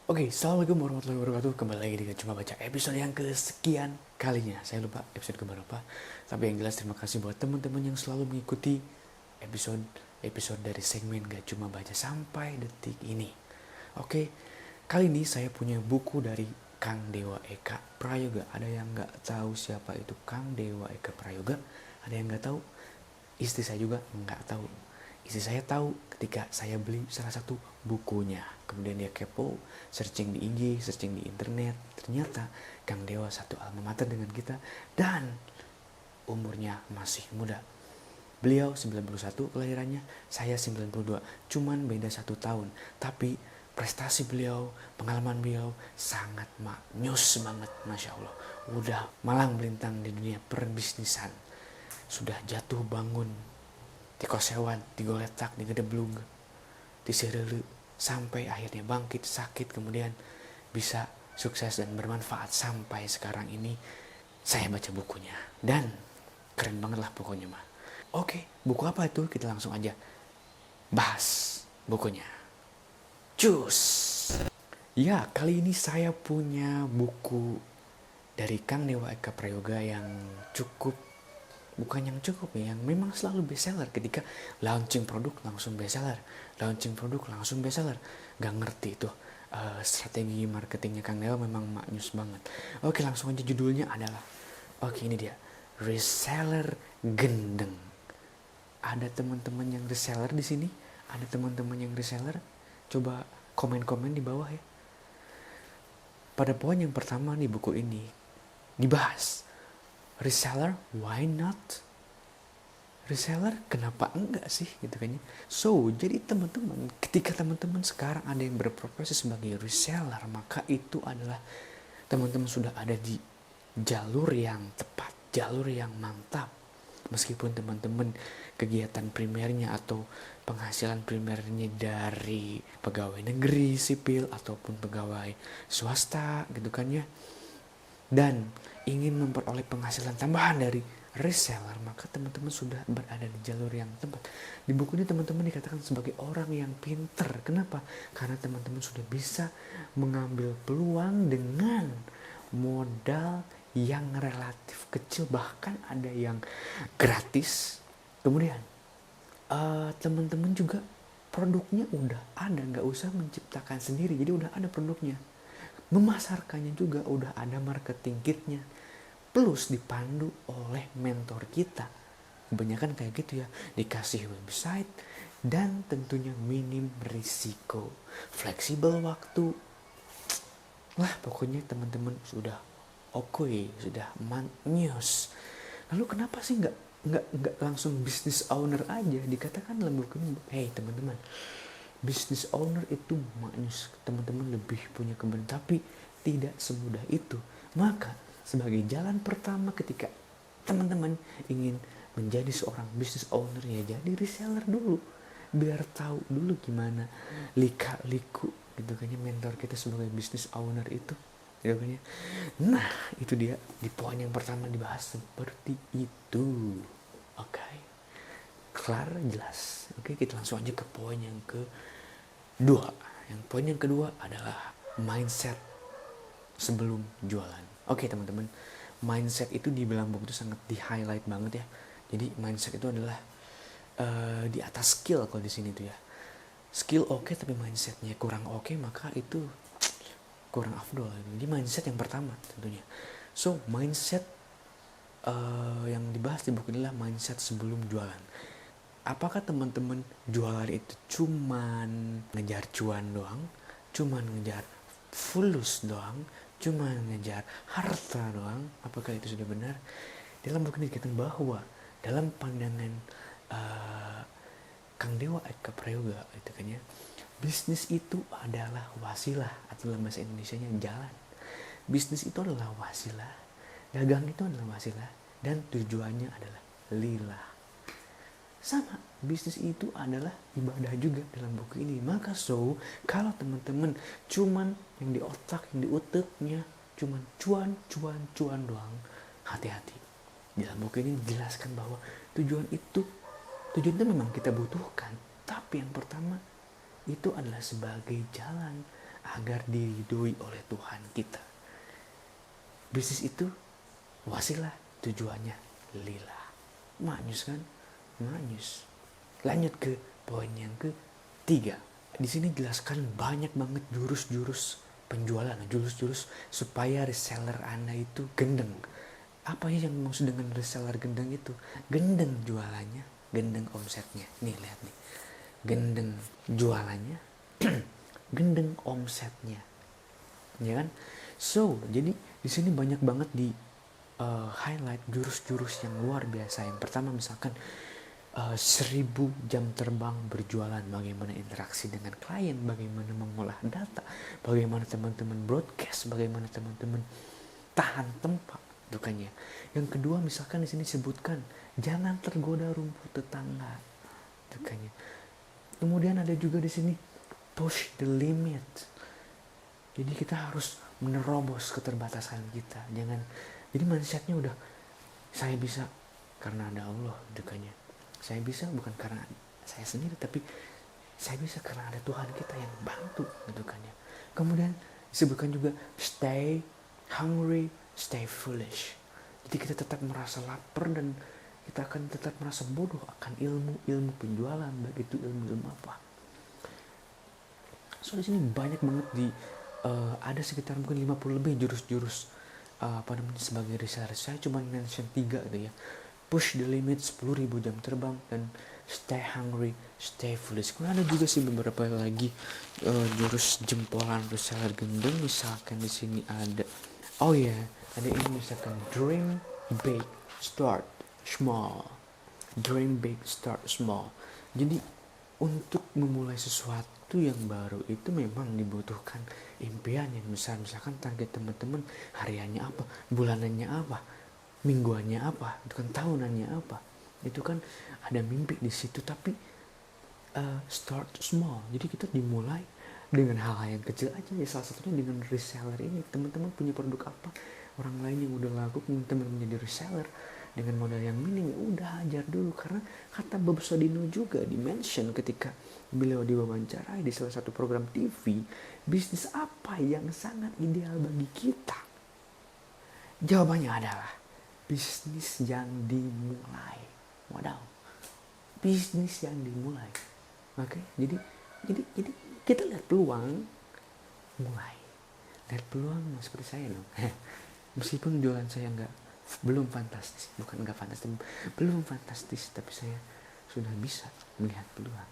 Oke, assalamualaikum warahmatullahi wabarakatuh. Kembali lagi dengan Cuma Baca episode yang kesekian kalinya. Saya lupa episode keberapa. Tapi yang jelas terima kasih buat teman-teman yang selalu mengikuti episode dari segmen Gak Cuma Baca sampai detik ini. Oke, kali ini saya punya buku dari Kang Dewa Eka Prayoga. Ada yang nggak tahu siapa itu Kang Dewa Eka Prayoga? Ada yang nggak tahu? Istri saya juga nggak tahu. Istri saya tahu ketika saya beli salah satu bukunya. Kemudian dia kepo, searching di IG, searching di internet. Ternyata Kang Dewa satu alma mater dengan kita dan umurnya masih muda. Beliau 91 kelahirannya, saya 92. Cuman beda 1 tahun. Tapi prestasi beliau, pengalaman beliau sangat maknyus banget, Masya Allah. Udah malang melintang di dunia perbisnisan. Sudah jatuh bangun di kosewan, di goletak, di gedeblug, di serele, sampai akhirnya bangkit, sakit, kemudian bisa sukses dan bermanfaat sampai sekarang ini. Saya baca bukunya dan keren banget lah pokoknya mah. Oke, buku apa itu? Kita langsung aja bahas bukunya. Cus. Ya, kali ini saya punya buku dari Kang Dewa Eka Prayoga yang cukup, bukan yang cukup ya, yang memang selalu bestseller. Ketika launching produk langsung bestseller, launching produk langsung bestseller. Gak ngerti itu strategi marketingnya Kang Dewa memang maknyus banget. Oke, langsung aja judulnya adalah, oke ini dia, Reseller Gendeng. Ada teman-teman yang reseller di sini? Ada teman-teman yang reseller? Coba komen-komen di bawah ya. Pada poin yang pertama di buku ini dibahas, reseller, why not? Reseller, kenapa enggak sih gitu kan ya. So, jadi teman-teman, ketika teman-teman sekarang ada yang berprofesi sebagai reseller, maka itu adalah teman-teman sudah ada di jalur yang tepat, jalur yang mantap. Meskipun teman-teman kegiatan primernya atau penghasilan primernya dari pegawai negeri sipil ataupun pegawai swasta gitu kan ya, dan ingin memperoleh penghasilan tambahan dari reseller, maka teman-teman sudah berada di jalur yang tepat. Di buku ini teman-teman dikatakan sebagai orang yang pinter. Kenapa? Karena teman-teman sudah bisa mengambil peluang dengan modal yang relatif kecil, bahkan ada yang gratis. Kemudian teman-teman juga produknya udah ada, nggak usah menciptakan sendiri, jadi udah ada produknya. Memasarkannya juga udah ada marketing kitnya, plus dipandu oleh mentor kita. Kebanyakan kayak gitu ya, dikasih website dan tentunya minim risiko, fleksibel waktu. Lah pokoknya teman-teman sudah oke, sudah maknyus. Lalu kenapa sih nggak langsung business owner aja? Dikatakan dalam buku ini, hey teman-teman, business owner itu maknyus, teman-teman lebih punya kebenaran, tapi tidak semudah itu. Maka sebagai jalan pertama ketika teman-teman ingin menjadi seorang business owner, ya jadi reseller dulu, biar tahu dulu gimana lika-liku gitu kan ya mentor kita sebagai business owner itu gitu kan ya. Nah itu dia di poin yang pertama dibahas seperti itu. Oke, kelar, jelas. Oke, kita langsung aja ke poin yang kedua. Yang poin yang kedua adalah mindset sebelum jualan. Oke teman-teman, mindset itu di dalam buku itu sangat di highlight banget ya. Jadi mindset itu adalah di atas skill kalau di sini tuh ya. Skill oke, tapi mindsetnya kurang oke, maka itu kurang afdol. Jadi mindset yang pertama tentunya. So mindset yang dibahas di buku inilah mindset sebelum jualan. Apakah teman-teman jualan itu cuman ngejar cuan doang, cuman ngejar fulus doang, cuman ngejar harta doang? Apakah itu sudah benar? Dalam buku ini dikatakan bahwa dalam pandangan Kang Dewa Eka Prayoga itu kan ya, bisnis itu adalah wasilah, atau dalam bahasa Indonesianya jalan. Bisnis itu adalah wasilah, dagang itu adalah wasilah, dan tujuannya adalah lillah. Sama, bisnis itu adalah ibadah juga dalam buku ini. Maka so, kalau teman-teman cuman yang di otak, yang di uteknya cuman cuan doang, hati-hati. Dalam buku ini dijelaskan bahwa tujuan itu memang kita butuhkan, tapi yang pertama itu adalah sebagai jalan agar diridhoi oleh Tuhan kita. Bisnis itu wasilah, tujuannya lillah. Manyus kan? Manyus. Lanjut ke poin yang ketiga. Di sini jelaskan banyak banget jurus-jurus penjualan, jurus-jurus supaya reseller Anda itu gendeng. Apa yang maksud dengan reseller gendeng itu? Gendeng jualannya, gendeng omsetnya. Nih lihat nih. Gendeng jualannya, gendeng omsetnya. Ya kan? So, jadi di sini banyak banget di highlight jurus-jurus yang luar biasa. Yang pertama misalkan 1000 jam terbang berjualan, bagaimana interaksi dengan klien, bagaimana mengolah data, bagaimana teman-teman broadcast, bagaimana teman-teman tahan tempat, bukannya. Yang kedua misalkan di sini sebutkan jangan tergoda rumput tetangga, bukannya. Kemudian ada juga di sini push the limit. Jadi kita harus menerobos keterbatasan kita. Jangan, jadi mindsetnya udah saya bisa karena ada Allah, bukannya. Saya bisa bukan karena saya sendiri, tapi saya bisa karena ada Tuhan kita yang bantu, gitu kan ya. Kemudian disebutkan juga stay hungry, stay foolish. Jadi kita tetap merasa lapar dan kita akan tetap merasa bodoh akan ilmu penjualan, baik itu ilmu apa. So di sini banyak banget ada sekitar mungkin 50 lebih jurus-jurus sebagai reseller. Saya cuma mention 3 gitu ya. Push the limit, 10.000 jam terbang, dan stay hungry, stay foolish. Kemudian ada juga sih beberapa lagi jurus jempolan reseller gendeng. Misalkan di sini ada, ada ini misalkan dream big, start small. Dream big, start small. Jadi untuk memulai sesuatu yang baru itu memang dibutuhkan impian yang besar. Misalkan target teman-teman hariannya apa, bulanannya apa, mingguannya apa, itu kan tahunannya apa, itu kan ada mimpi di situ. Tapi start small, jadi kita dimulai dengan hal-hal yang kecil aja ya. Salah satunya dengan reseller ini. Teman-teman punya produk apa, orang lain yang udah laku, teman-teman menjadi reseller dengan modal yang minim, udah ajar dulu. Karena kata Bob Sodino juga di mention ketika beliau diwawancarai di salah satu program TV, bisnis apa yang sangat ideal bagi kita? Jawabannya adalah bisnis yang dimulai. Wadaw, bisnis yang dimulai. Oke, jadi kita lihat peluang, mulai. Lihat peluang seperti saya dong. Meskipun jualan saya belum fantastis, belum fantastis, tapi saya sudah bisa melihat peluang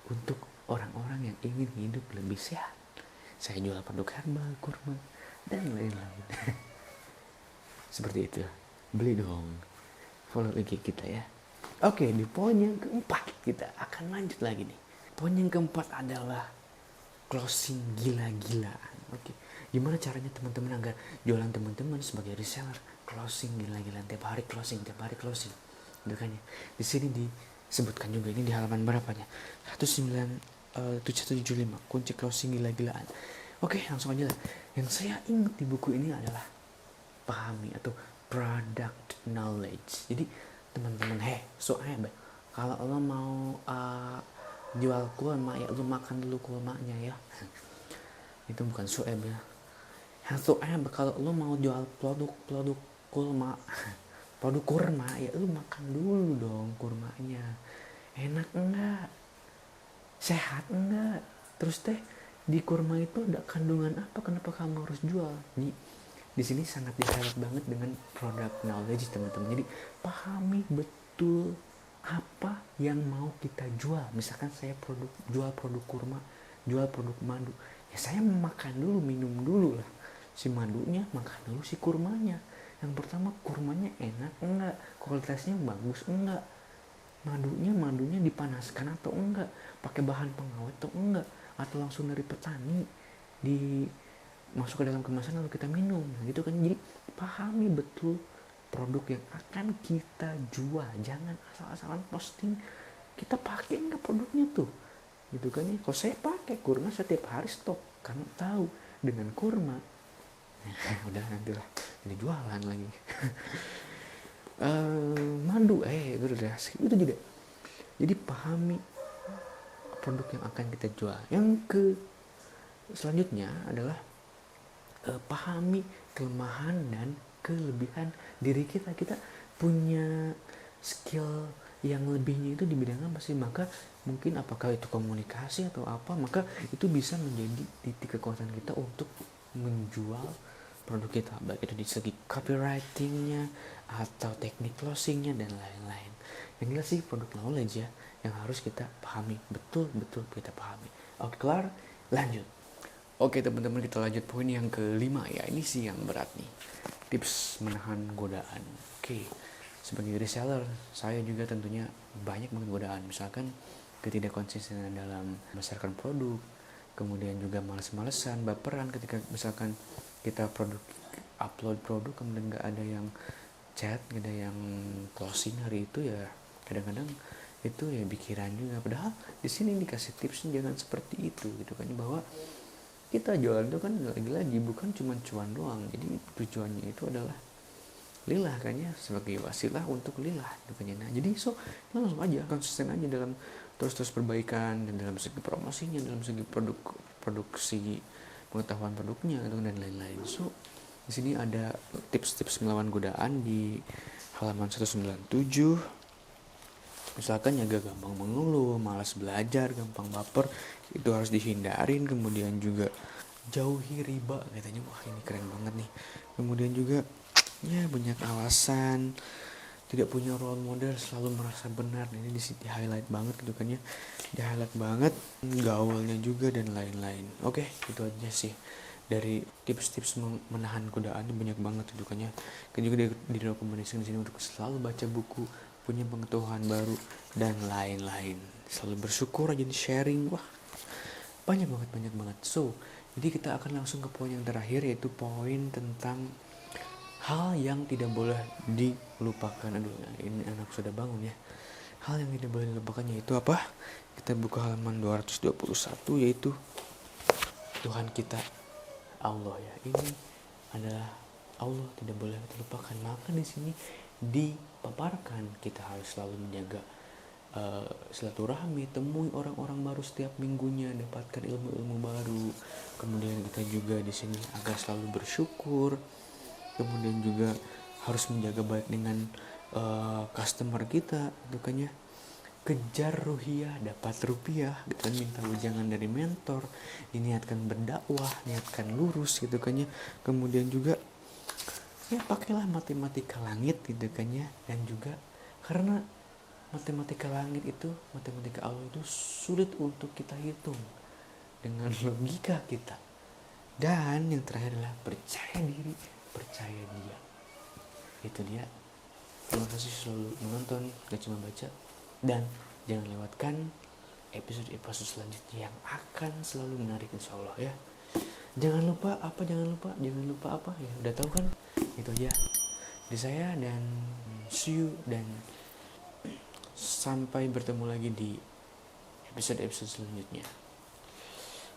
untuk orang-orang yang ingin hidup lebih sehat. Saya jual produk herbal, kurma, dan lain-lain. Seperti itu. Beli dong. Follow IG kita ya. Oke, di poin yang keempat kita akan lanjut lagi nih. Poin yang keempat adalah closing gila-gilaan. Oke, gimana caranya teman-teman agar jualan teman-teman sebagai reseller closing gila-gilaan, tiap hari closing. Itu kan ya. Di sini disebutkan juga, ini di halaman berapanya? 775, kunci closing gila-gilaan. Oke, langsung aja lah. Yang saya ingat di buku ini adalah pahami atau product knowledge. Jadi teman-teman, kalau lo mau jual kurma ya lo makan dulu kurmanya ya. Itu bukan sueb ya. Yang kalau lo mau jual produk kurma, produk kurma ya lo makan dulu dong kurmanya. Enak enggak? Sehat enggak? Terus di kurma itu ada kandungan apa? Kenapa kamu harus jual? Di sini sangat di-highlight banget dengan product knowledge teman-teman. Jadi pahami betul apa yang mau kita jual. Misalkan saya jual produk kurma, jual produk madu, ya saya makan dulu, minum dulu lah si madunya, makan dulu si kurmanya. Yang pertama, kurmanya enak enggak, kualitasnya bagus enggak, madunya dipanaskan atau enggak, pakai bahan pengawet atau enggak, atau langsung dari petani masuk ke dalam kemasan lalu kita minum, gitu kan. Jadi pahami betul produk yang akan kita jual. Jangan asal-asalan posting kita pakai enggak produknya tuh, gitu kan ya. Kalau saya pakai kurma setiap hari stok, karena tahu dengan kurma udah nantilah jadi jualan lagi. Madu udah itu juga. Jadi pahami produk yang akan kita jual. Yang selanjutnya adalah pahami kelemahan dan kelebihan diri kita. Kita punya skill yang lebihnya itu di bidang apa sih? Maka mungkin apakah itu komunikasi atau apa, maka itu bisa menjadi titik kekuatan kita untuk menjual produk kita, baik itu di segi copywritingnya atau teknik closingnya dan lain-lain. Yang jelas sih produk knowledge ya yang harus kita pahami, betul-betul kita pahami. Oke, kelar, lanjut. Oke teman-teman, kita lanjut poin yang kelima ya. Ini sih yang berat nih, tips menahan godaan. Oke, sebagai reseller saya juga tentunya banyak banget godaan, misalkan ketidakkonsistenan dalam memasarkan produk, kemudian juga males-malesan, baperan ketika misalkan kita upload produk kemudian nggak ada yang chat, nggak ada yang closing hari itu ya, kadang-kadang itu ya pikiran juga. Padahal di sini dikasih tipsnya jangan seperti itu gitu kan, bahwa kita jualan itu kan lagi-lagi bukan cuma cuan doang. Jadi tujuannya itu adalah lillah kan ya, sebagai wasilah untuk lillah gitu kan ya. Nah, jadi langsung aja konsisten aja dalam terus perbaikan, dan dalam segi promosinya, dalam segi produksi pengetahuan produknya gitu, dan lain-lain. So di sini ada tips-tips melawan godaan di halaman 197. Misalkan jaga gampang mengeluh, malas belajar, gampang baper, itu harus dihindarin. Kemudian juga jauhi riba katanya. Wah, ini keren banget nih. Kemudian juga ya banyak alasan, tidak punya role model, selalu merasa benar. Ini di highlight banget gitu kan ya, di highlight banget, gaulnya juga dan lain-lain. Oke, itu aja sih dari tips-tips menahan godaan. Banyak banget gitu kan ya. Kan juga direkomendasikan di sini untuk selalu baca buku, punya pengetahuan baru dan lain-lain, selalu bersyukur aja, di sharing. Wah, banyak banget. So jadi kita akan langsung ke poin yang terakhir, yaitu poin tentang hal yang tidak boleh dilupakan. Aduh, ini anak sudah bangun ya. Hal yang tidak boleh dilupakan yaitu apa? Kita buka halaman 221, yaitu Tuhan kita, Allah ya. Ini adalah Allah, tidak boleh terlupakan. Maka di sini dipaparkan kita harus selalu menjaga silaturahmi, temui orang-orang baru setiap minggunya, dapatkan ilmu-ilmu baru. Kemudian kita juga di sini agar selalu bersyukur. Kemudian juga harus menjaga baik dengan customer kita, gitu kan ya. Kejar ruhiyah, dapat rupiah, gitu kan. Minta wejangan dari mentor, diniatkan berdakwah, niatkan lurus, gitu kan ya. Kemudian juga ya pakailah matematika langit, gitu kan ya. Dan juga karena matematika langit itu, matematika Allah itu sulit untuk kita hitung dengan logika kita. Dan yang terakhir adalah percaya diri, percaya dia. Itu dia. Terima kasih selalu menonton, gak cuma baca. Dan jangan lewatkan episode-episode selanjutnya yang akan selalu menarik, insya Allah ya. Jangan lupa apa ya, udah tahu kan. Itu aja di saya, dan see you, dan sampai bertemu lagi di episode-episode selanjutnya.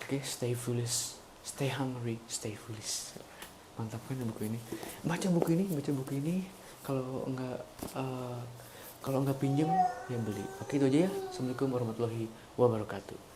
Oke, stay foolish, stay hungry, stay foolish. Mantap kan buku ini? Baca buku ini. Kalau enggak pinjam ya beli. Oke, itu aja ya. Assalamualaikum warahmatullahi wabarakatuh.